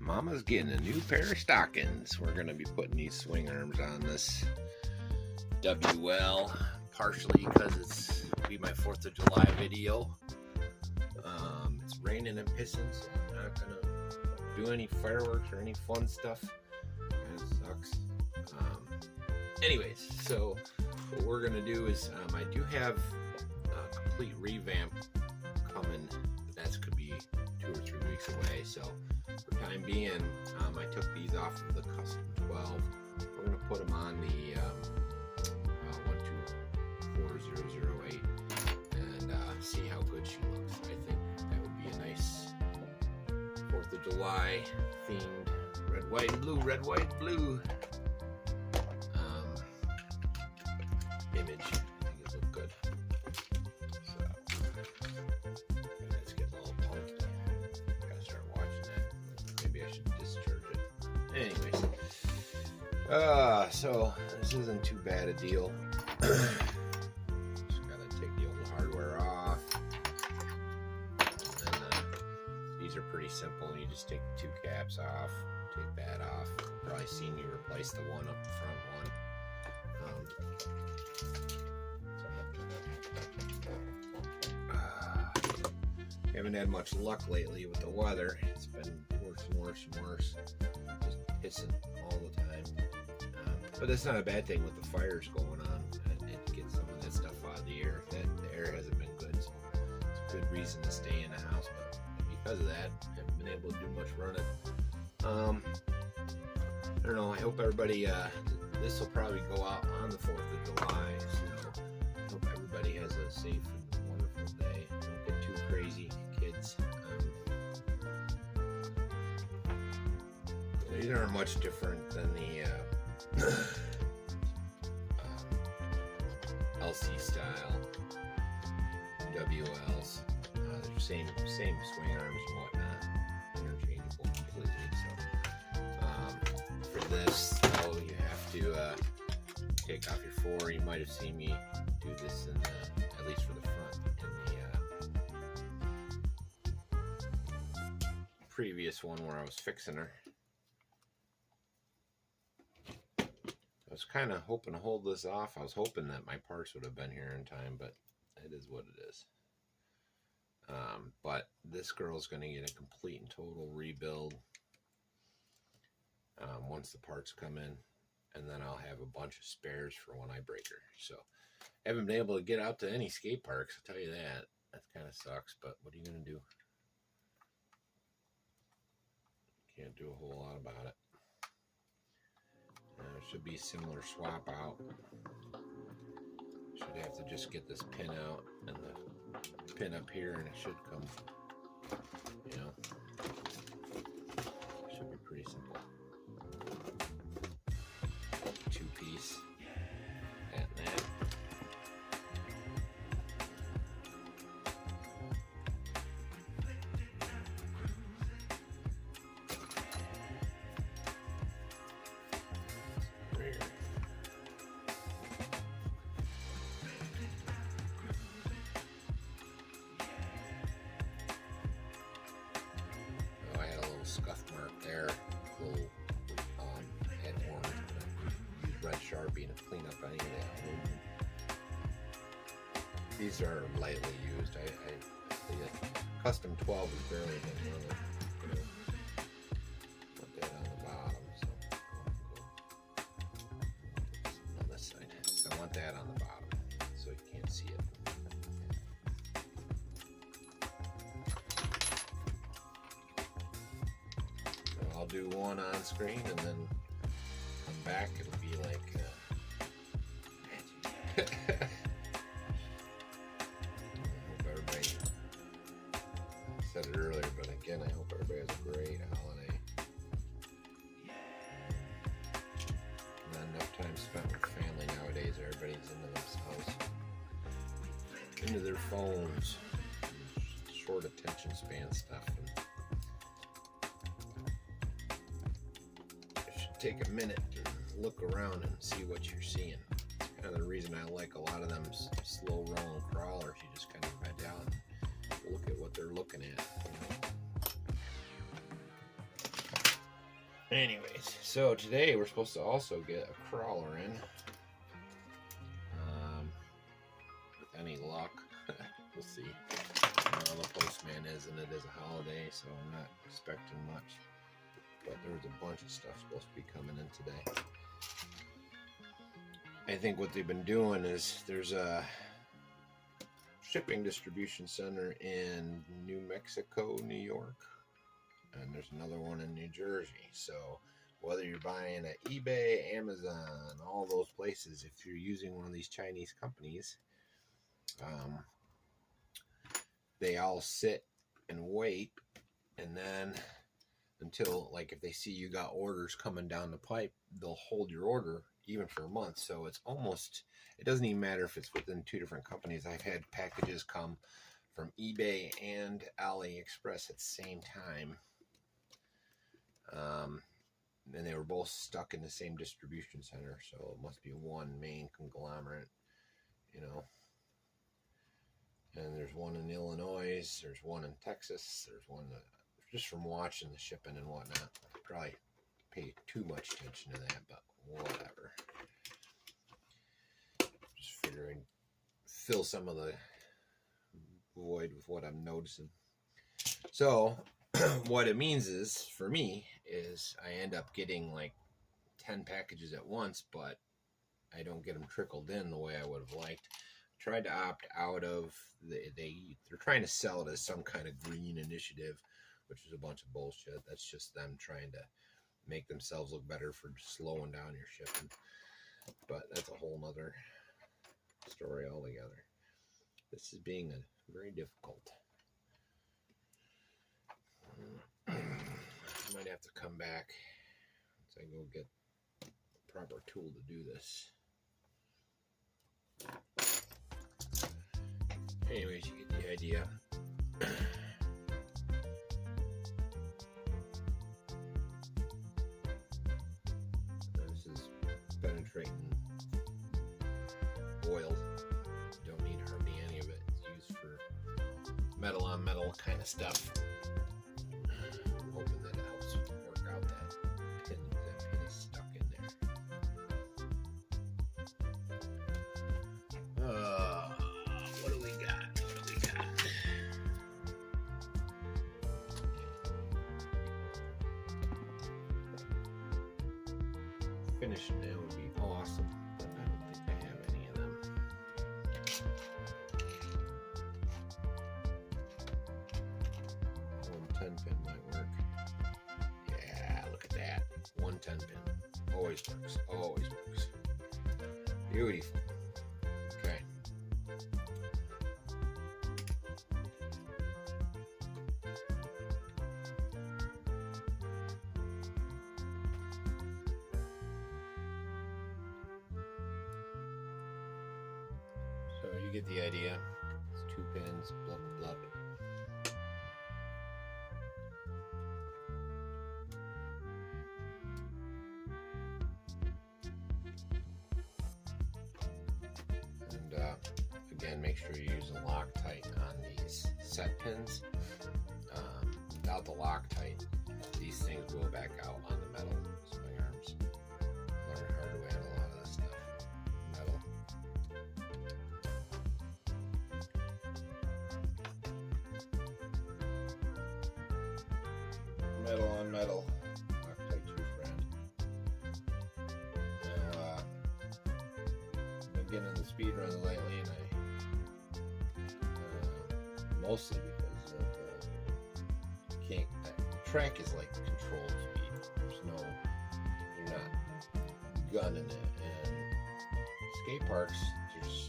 Mama's getting a new pair of stockings. We're gonna be putting these swing arms on this WL, partially because it's be my 4th of July video. It's raining and pissing, so I'm not gonna do any fireworks or any fun stuff. Kind of sucks. Anyways, so what we're gonna do is I do have a complete revamp coming. That could be 2 or 3 weeks away. So for time being, I took these off of the custom 12. We're gonna put them on the 124008 and see how good she looks. I think that would be a nice 4th of July themed red, white, and blue. Red, white, and blue. Image. I think it looked good. So let's get a little pumped. Gotta start watching that. Maybe I should discharge it. Anyways, so this isn't too bad a deal. Just gotta take the old hardware off. And these are pretty simple. You just take the 2 caps off, take that off. You've probably seen me replace the one up the front one. Haven't had much luck lately with the weather. It's been worse and worse and worse. Just pissing all the time. But that's not a bad thing with the fires going on. And to get some of that stuff out of the air. The air hasn't been good, so it's a good reason to stay in the house. But because of that, I haven't been able to do much running. I don't know. I hope everybody. This will probably go out on the 4th of July. So I hope everybody has a safe and wonderful day. Don't get too crazy, kids. These aren't much different than the LC style WLs. They're same swing arms and whatnot, interchangeable completely. So for this, though, you have to take off your 4. You might have seen me do this in at least for the front in the previous one where I was fixing her. I was kind of hoping to hold this off. I was hoping that my parts would have been here in time, but it is what it is. But this girl's going to get a complete and total rebuild once the parts come in, and then I'll have a bunch of spares for when I break her. So I haven't been able to get out to any skate parks, I'll tell you that. That kind of sucks, but what are you going to do? Can't do a whole lot about it. There should be a similar swap out. Should have to just get this pin out and the pin up here, and it should come, you know, should be pretty simple. 2-piece, that and that. Scuff mark there, little head orange. Use red Sharpie to clean up any of that aluminum. These are lightly used. The custom 12 is barely been really, put that on the bottom. So on this side, so I want that on the bottom so you can't see it. I'll do one on screen and then come back. It'll be like magic. I hope everybody, I said it earlier, but again, I hope everybody has a great holiday. Not enough time spent with family nowadays. Everybody's into themselves, into their phones, short attention span stuff. Take a minute and look around and see what you're seeing. It's kind of the reason I like a lot of them slow rolling crawlers. You just kind of bend down and look at what they're looking at. You know? Anyways, so today we're supposed to also get a crawler in. Any luck? We'll see. The postman is, and it is a holiday, so I'm not expecting much. But there's a bunch of stuff supposed to be coming in today. I think what they've been doing is there's a shipping distribution center in New Mexico, New York, and there's another one in New Jersey. So whether you're buying at eBay, Amazon, all those places, if you're using one of these Chinese companies, they all sit and wait, and then until, like, if they see you got orders coming down the pipe, they'll hold your order even for a month. So it's almost, it doesn't even matter if it's within two different companies. I've had packages come from eBay and AliExpress at the same time, and they were both stuck in the same distribution center, so it must be one main conglomerate, you know. And there's one in Illinois, there's one in Texas, there's one that, just from watching the shipping and whatnot, probably pay too much attention to that, but whatever. Just figuring, fill some of the void with what I'm noticing. So what it means is, for me, is I end up getting like 10 packages at once, but I don't get them trickled in the way I would have liked. Tried to opt out of they're trying to sell it as some kind of green initiative, which is a bunch of bullshit. That's just them trying to make themselves look better for slowing down your shipping. But that's a whole nother story altogether. This is being very difficult. I might have to come back once I go get a proper tool to do this. Anyways, you get the idea. This is penetrating oil. Don't need hardly any of it. It's used for metal on metal kind of stuff. I'm hoping that it helps work out that pin. That pin is stuck in there. What do we got? Finishing that would be awesome, but I don't think I have any of them. 110 pin might work. Yeah, look at that. 110 pin. Always works. Always works. Beautiful. Okay. So you get the idea. It's 2 pins, blah, blah, blah. And again, make sure you use a Loctite on these set pins. Without the Loctite, these things will back out on the metal swing arms. Learn the hard way on a lot of this stuff. Metal. Metal on metal. Loctite, true friend. Now, I've been getting in the speed runs lately, and mostly because of the track is like controlled speed. You're not gunning it, and skate parks,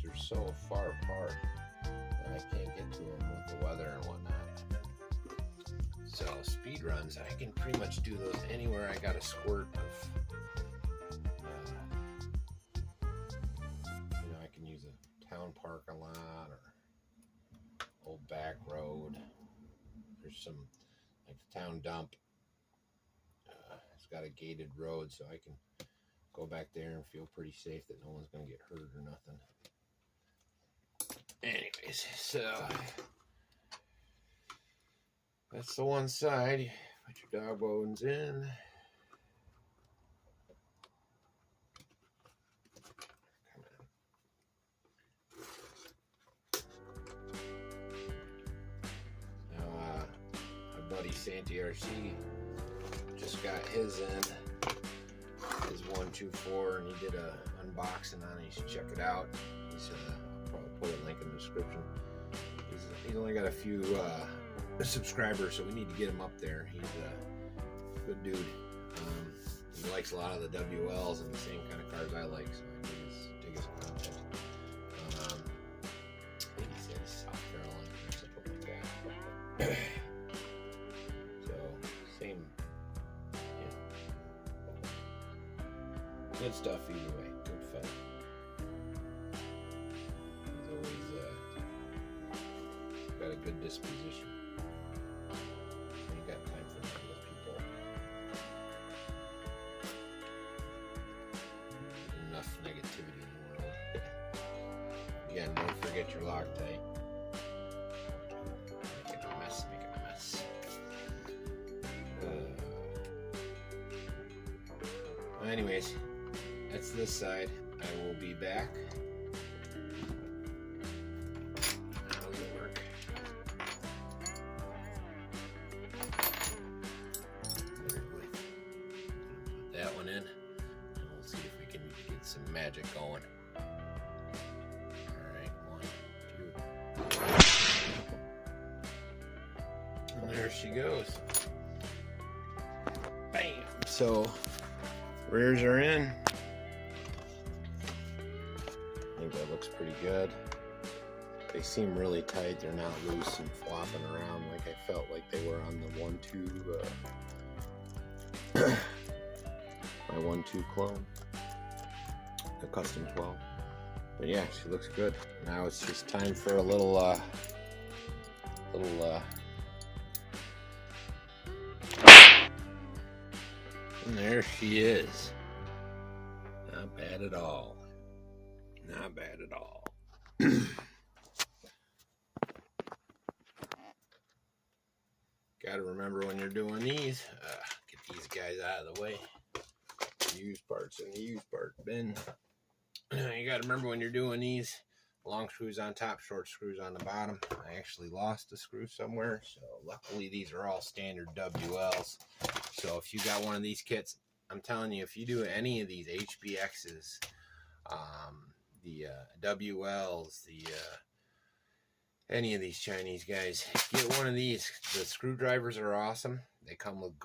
they're so far apart that I can't get to them with the weather and whatnot. So speed runs, I can pretty much do those anywhere I got a squirt of, I can use a town parking lot or old back road. There's some, like the town dump. It's got a gated road, so I can go back there and feel pretty safe that no one's going to get hurt or nothing. Anyways, so that's the one side. Put your dog bones in. DRC just got his in, his 124, and he did a unboxing on it. You should check it out. He's I'll probably put a link in the description. He's only got a few subscribers, so we need to get him up there. He's a good dude. He likes a lot of the WLs and the same kind of cars I like, so I dig his content. I think he said South Carolina or something like that. So, same, yeah. Good stuff either way. Good fun. He's always got a good disposition. Ain't got time for negative people. Enough negativity in the world. Again, don't forget your Loctite. Making a mess, making a mess. Well, anyways, that's this side. I will be back. How does it work? Put that one in, and we'll see if we can get some magic going. Alright, 1, 2. And there she goes. Bam! So, rears are in. I think that looks pretty good. They seem really tight. They're not loose and flopping around like I felt like they were on the 1.2 my 1.2 clone, the custom 12. But yeah, she looks good. Now it's just time for a little and there she is. Not bad at all. Not bad at all. Gotta remember when you're doing these, get these guys out of the way. Used parts in the used part bin. You gotta remember when you're doing these, long screws on top, short screws on the bottom. I actually lost a screw somewhere, so luckily these are all standard WLs. So if you got one of these kits, I'm telling you, if you do any of these HBXs, the WLs, any of these Chinese guys, get one of these. The screwdrivers are awesome. They come with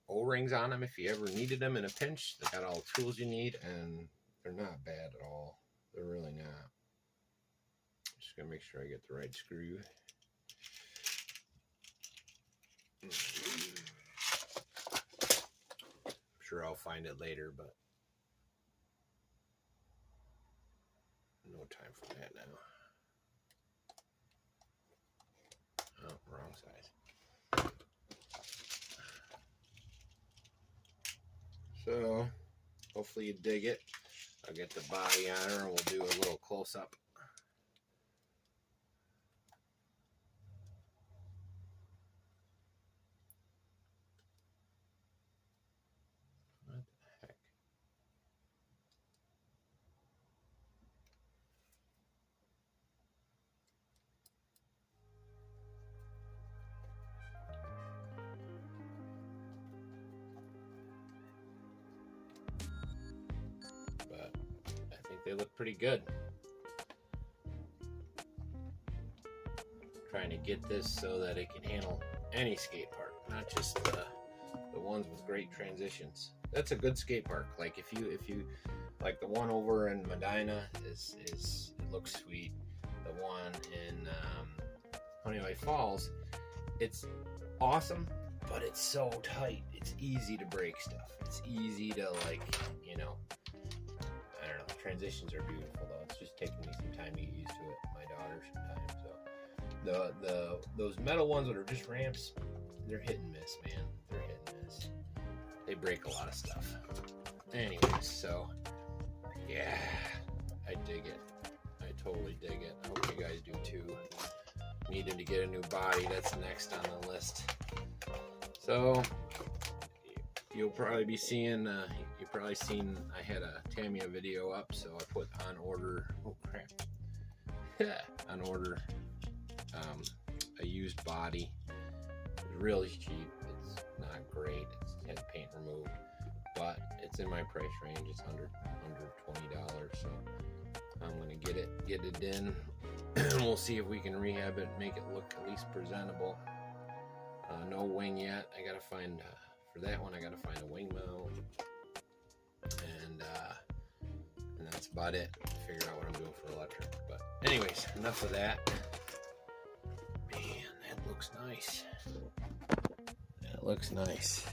O-rings on them if you ever needed them in a pinch. They got all the tools you need, and they're not bad at all. They're really not. Just gonna make sure I get the right screw. I'm sure I'll find it later, but no time for that now. Oh, wrong size. So, hopefully you dig it. I'll get the body on her and we'll do a little close-up. What the heck? But I think they look pretty good. Trying to get this so that it can handle any skate park, not just the ones with great transitions. That's a good skate park. Like if you like the one over in Medina is it looks sweet. The one in Honeywell Falls, it's awesome, but it's so tight. It's easy to break stuff. It's easy to, like, you know, I don't know. The transitions are beautiful though. It's just taking me some time to get used to it. My daughter some time. So those metal ones that are just ramps, they're hit and miss, man. They're hit and miss. They break a lot of stuff. Anyways, so yeah, I dig it. I totally dig it. I hope you guys do too. Needed to get a new body. That's next on the list. So you'll probably be seeing. You've probably seen. I had a Tamiya video up, so I put on order. Oh crap! on order. A used body. really cheap. It's not great. It has paint removed, but it's in my price range. It's under $20, so I'm gonna get it in. We'll see if we can rehab it, make it look at least presentable. No wing yet. I gotta find for that one. I gotta find a wing mount, and that's about it. Figure out what I'm doing for electric. But anyways, enough of that. Man, that looks nice. That looks nice.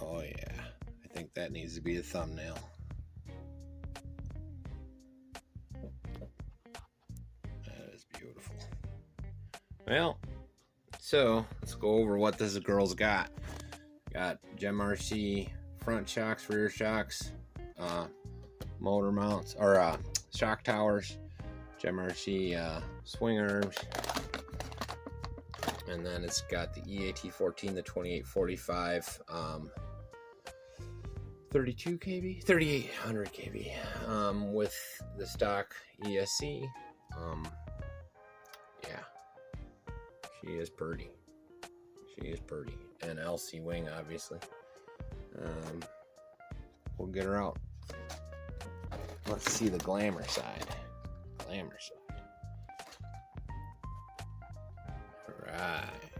Oh yeah, I think that needs to be the thumbnail. That is beautiful. Well, so let's go over what this girl's got. Got GEMRC front shocks, rear shocks, motor mounts, or shock towers, GEMRC swing arms, and then it's got the EAT14, the 2845, 32 kV, 3800 kV, with the stock ESC. Yeah, she is pretty. She is pretty, and LC wing, obviously. We'll get her out. Let's see the glamour side. Glamour side. All right.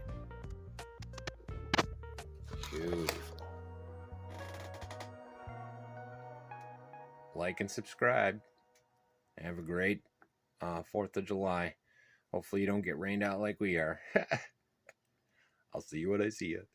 Beautiful. Like and subscribe. Have a great 4th of July. Hopefully you don't get rained out like we are. I'll see you when I see you.